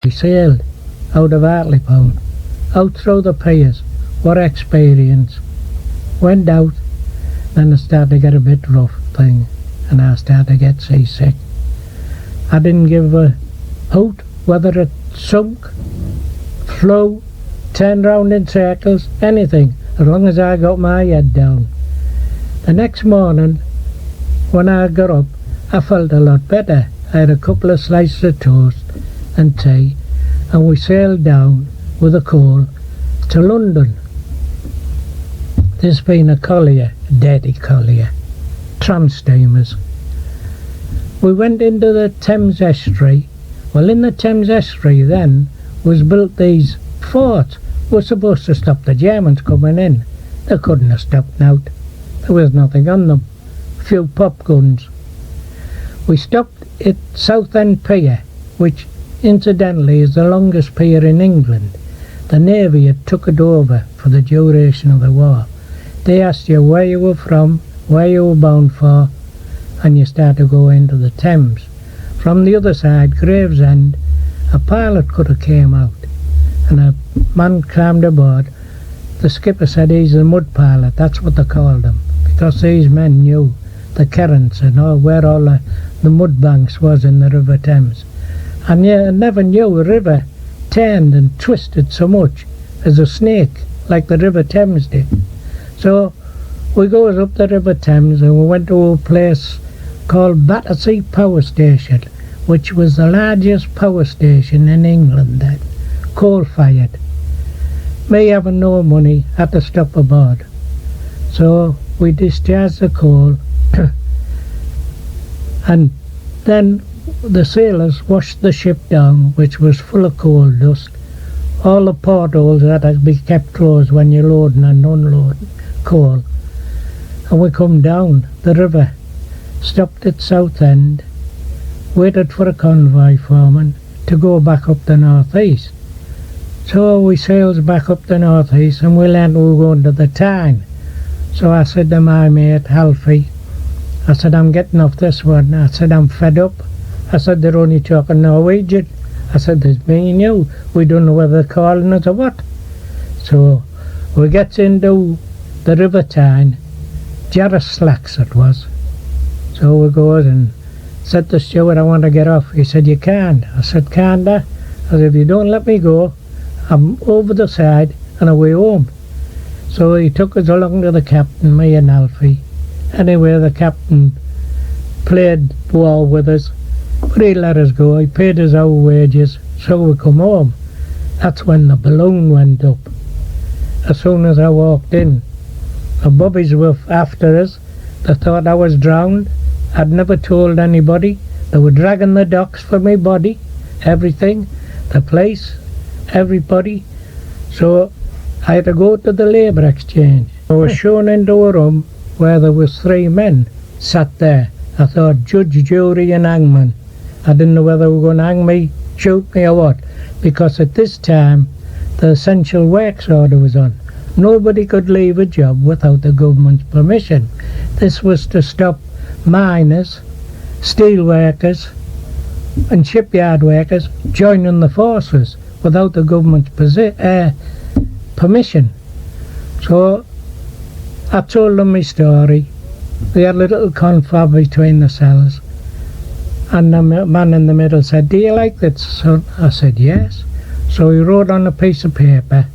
We sailed out of Hartlepool, out through the piers. What experience. Went out, then it started to get a bit rough thing, and I started to get seasick. I didn't give a hoot whether it sunk, flew, turned round in circles, anything, as long as I got my head down. The next morning, when I got up, I felt a lot better. I had a couple of slices of toast and tea, and we sailed down with a coal to London. This being a collier, a dirty collier, tram steamers. We went into the Thames Estuary. Well, in the Thames Estuary then was built these forts. Were supposed to stop the Germans coming in. They couldn't have stopped out. There was nothing on them. A few pop guns. We stopped at Southend Pier, which incidentally is the longest pier in England. The Navy had took it over for the duration of the war. They asked you where you were from, where you were bound for, and you start to go into the Thames. From the other side, Gravesend, a pilot could have came out, and a man climbed aboard. The skipper said he's a mud pilot, that's what they called him, because these men knew the currents and where all the mud banks was in the River Thames. And you never knew a river turned and twisted so much as a snake, like the River Thames did. So we goes up the River Thames and we went to a place called Battersea Power Station, which was the largest power station in England then, coal-fired. Me having no money, had to stop aboard. So we discharged the coal and then the sailors washed the ship down, which was full of coal dust. All the portholes had to be kept closed when you're loading and unloading coal. And we come down the river, stopped at Southend, waited for a convoy foreman to go back up the north-east. So we sails back up the north-east and we learned we were going to the Tyne. So I said to my mate, Alfie, I said, I'm getting off this one. I said, I'm fed up. I said, they're only talking Norwegian. I said, there's me and you. We don't know whether they're calling us or what. So we gets into the River Tyne, Jarvis Slacks it was. So we goes and said to steward, I want to get off. He said, you can't. I said, can't I? I said, if you don't let me go, I'm over the side and away home. So he took us along to the captain, me and Alfie. Anyway, the captain played ball with us, but he let us go. He paid us our wages, so we come home. That's when the balloon went up. As soon as I walked in, the bobbies were after us. They thought I was drowned. I'd never told anybody. They were dragging the docks for my body, everything, the place, everybody. So I had to go to the labour exchange. I was shown into a room where there was 3 men sat there. I thought judge, jury and hangman. I didn't know whether they were going to hang me, shoot me or what, because at this time the essential works order was on. Nobody could leave a job without the government's permission. This was to stop miners, steel workers and shipyard workers joining the forces without the government's permission. So I told them my story. We had a little confab between the cells, and the man in the middle said, do you like that, son? I said, yes. So he wrote on a piece of paper,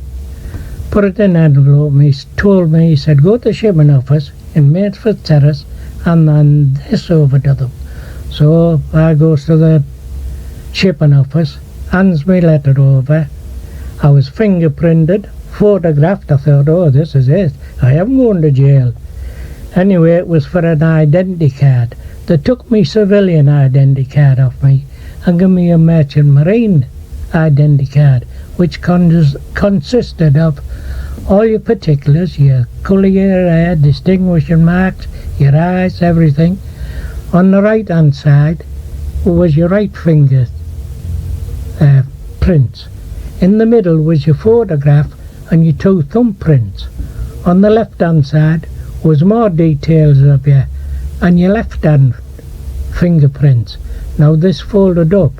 put it in an envelope, and he told me, he said, go to the shipping office in Maidstone Terrace and hand this over to them. So I goes to the shipping office, hands me letter over. I was fingerprinted, photographed. I thought, oh, this is it. I am going to jail. Anyway, it was for an identity card. They took me civilian identity card off me and gave me a merchant marine identity card, which consisted of all your particulars, your colour of your hair, distinguishing marks, your eyes, everything. On the right hand side was your right finger prints. In the middle was your photograph and your 2 thumbprints. On the left hand side was more details of you and your left hand fingerprints. Now this folded up.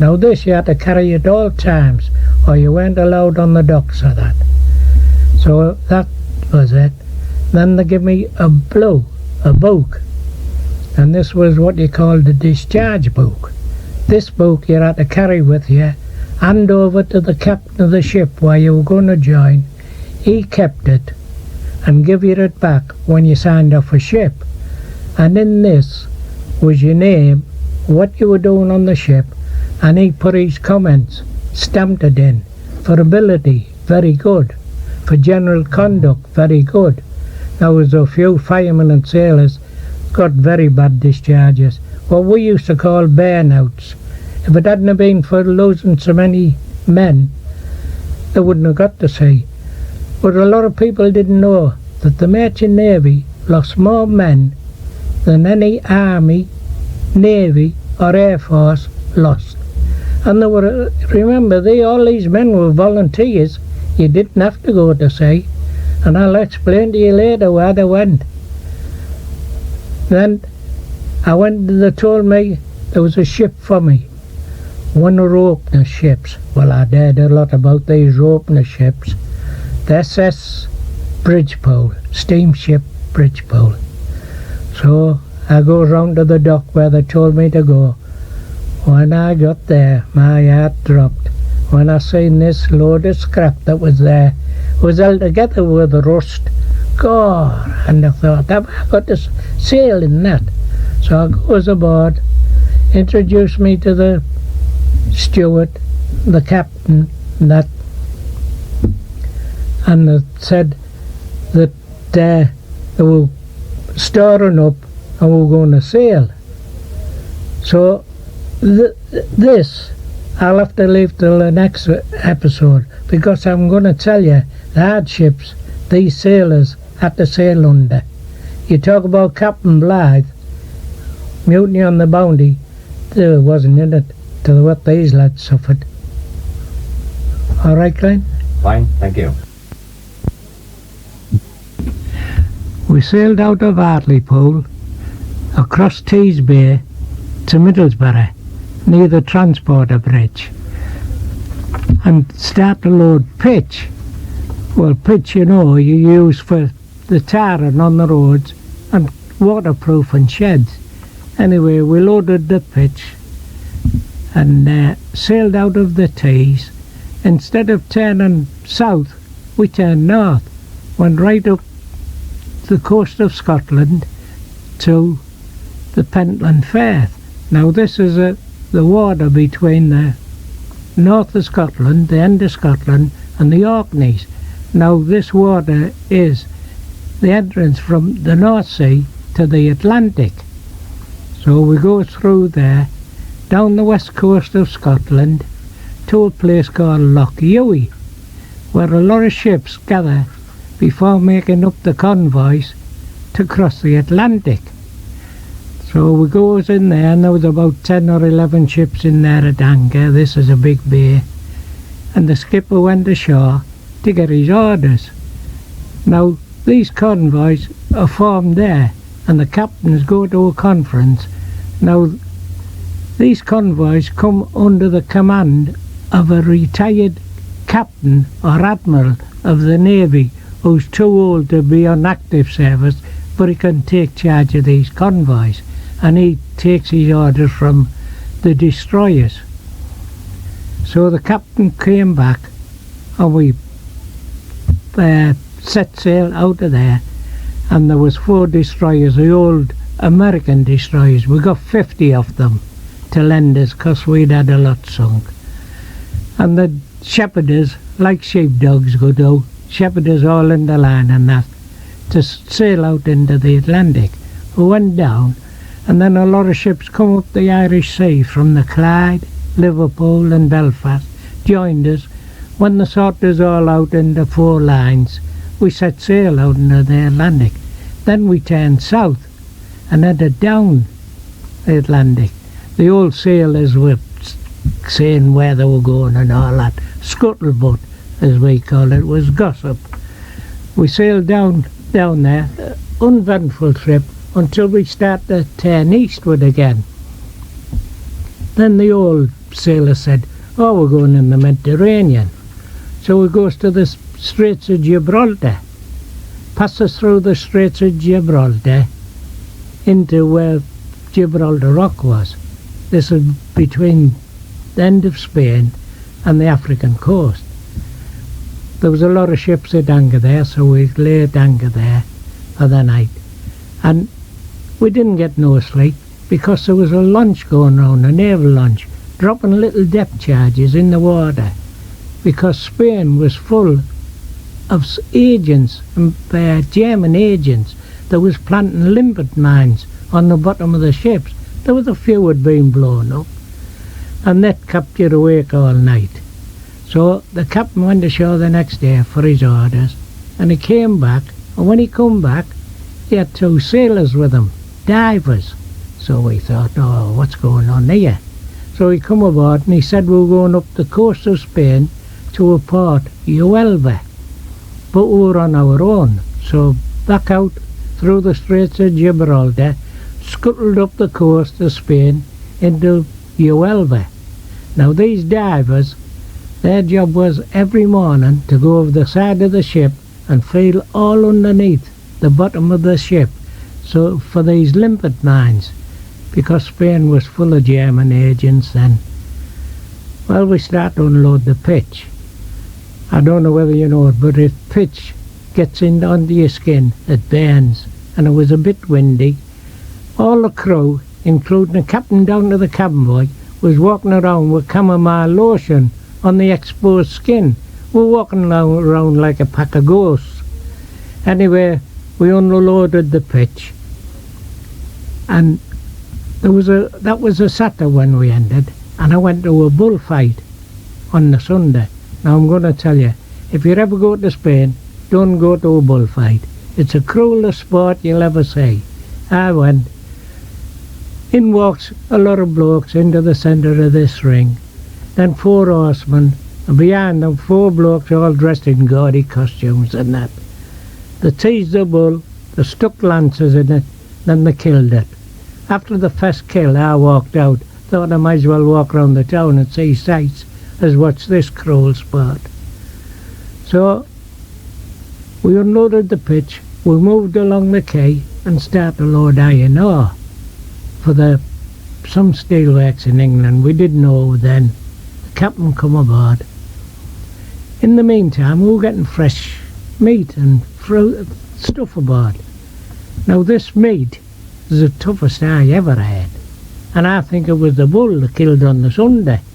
Now this you had to carry at all times, or you weren't allowed on the docks or that. So that was it. Then they give me a book, and this was what you called the discharge book. This book you had to carry with you, hand over to the captain of the ship where you were going to join. He kept it and give you it back when you signed off a ship. And in this was your name, what you were doing on the ship, and he put his comments, stamped it in. For ability, very good. For general conduct, very good. There was a few firemen and sailors got very bad discharges, what we used to call burnouts. If it hadn't have been for losing so many men, they wouldn't have got to sea. But a lot of people didn't know that the Merchant Navy lost more men than any Army, Navy or Air Force lost. And they were, remember, all these men were volunteers. You didn't have to go to sea. And I'll explain to you later where they went. Then they told me there was a ship for me. One of Ropener ships. Well, I heard a lot about these Ropener ships. The SS Bridgepole, steamship Bridgepole. So I go round to the dock where they told me to go. When I got there, my heart dropped. When I seen this load of scrap that was there, it was held together with rust. God, and I thought, have I got to sail in that? So I goes aboard, introduced me to the steward, the captain, and they said that they were storing up and we were going to sail. So this I'll have to leave till the next episode, because I'm going to tell you the hardships these sailors had to sail under. You talk about Captain Blythe, mutiny on the Bounty, there wasn't in it to what these lads suffered. All right, Glenn? Fine, thank you. We sailed out of Hartlepool, across Tees Bay to Middlesbrough, near the Transporter Bridge, and start to load pitch. Well, pitch, you know, you use for the tarring on the roads and waterproofing sheds. Anyway, we loaded the pitch and sailed out of the Tees. Instead of turning south, we turned north, went right up the coast of Scotland to the Pentland Firth. Now this is the water between the north of Scotland, the end of Scotland, and the Orkneys. Now this water is the entrance from the North Sea to the Atlantic. So we go through there, down the west coast of Scotland, to a place called Loch Ewie, where a lot of ships gather before making up the convoys to cross the Atlantic. So we goes in there, and there was about 10 or 11 ships in there at anchor. This is a big bay. And the skipper went ashore to get his orders. Now, these convoys are formed there, and the captains go to a conference. Now, these convoys come under the command of a retired captain or admiral of the Navy who's too old to be on active service, but he can take charge of these convoys. And he takes his orders from the destroyers. So the captain came back, and we set sail out of there, and there was 4 destroyers, the old American destroyers. We got 50 of them to lend us, because we'd had a lot sunk. And the shepherders, like sheepdogs go do, shepherders all in the line and that, to sail out into the Atlantic. We went down, and then a lot of ships come up the Irish Sea from the Clyde, Liverpool and Belfast, joined us. When they sorted us all out into 4 lines, we set sail out into the Atlantic. Then we turned south and headed down the Atlantic. The old sailors were saying where they were going and all that. Scuttlebutt, as we call it, was gossip. We sailed down there, uneventful trip, until we start to turn eastward again. Then the old sailor said, "Oh, we're going in the Mediterranean." So he goes to the Straits of Gibraltar, passes through the Straits of Gibraltar into where Gibraltar Rock was. This is between the end of Spain and the African coast. There was a lot of ships at anchor there, so we lay at anchor there for the night. And we didn't get no sleep because there was a launch going round, a naval launch, dropping little depth charges in the water because Spain was full of agents, German agents, that was planting limpet mines on the bottom of the ships. There was a few had been blown up, and that kept you awake all night. So the captain went ashore the next day for his orders, and he came back, and when he come back, he had 2 sailors with him, divers. So we thought, oh, what's going on here? So he come aboard and he said we were going up the coast of Spain to a port, Huelva, but we were on our own. So back out through the Straits of Gibraltar, scuttled up the coast of Spain into Huelva. Now these divers, their job was every morning to go over the side of the ship and feel all underneath the bottom of the ship, so for these limpet mines, because Spain was full of German agents then. Well, we start to unload the pitch. I don't know whether you know it, but if pitch gets in under your skin, it burns, and it was a bit windy. All the crew, including the captain down to the cabin boy, was walking around with chamomile lotion on the exposed skin. We're walking around like a pack of ghosts. Anyway, we unloaded the pitch, and that was a Saturday when we ended, and I went to a bullfight on the Sunday. Now I'm going to tell you, if you ever go to Spain, don't go to a bullfight. It's the cruelest sport you'll ever see. I went. In walks a lot of blokes into the centre of this ring, then 4 horsemen, and behind them 4 blokes all dressed in gaudy costumes and that. They teased the bull, they stuck lances in it, then they killed it. After the first kill, I walked out, thought I might as well walk round the town and see sights as watch this cruel sport. So we unloaded the pitch, we moved along the quay and started to load iron ore for some steelworks in England. We didn't know then. The captain come aboard. In the meantime, we were getting fresh meat and fruit stuff aboard. Now this meat is the toughest I ever had, and I think it was the bull that killed on the Sunday.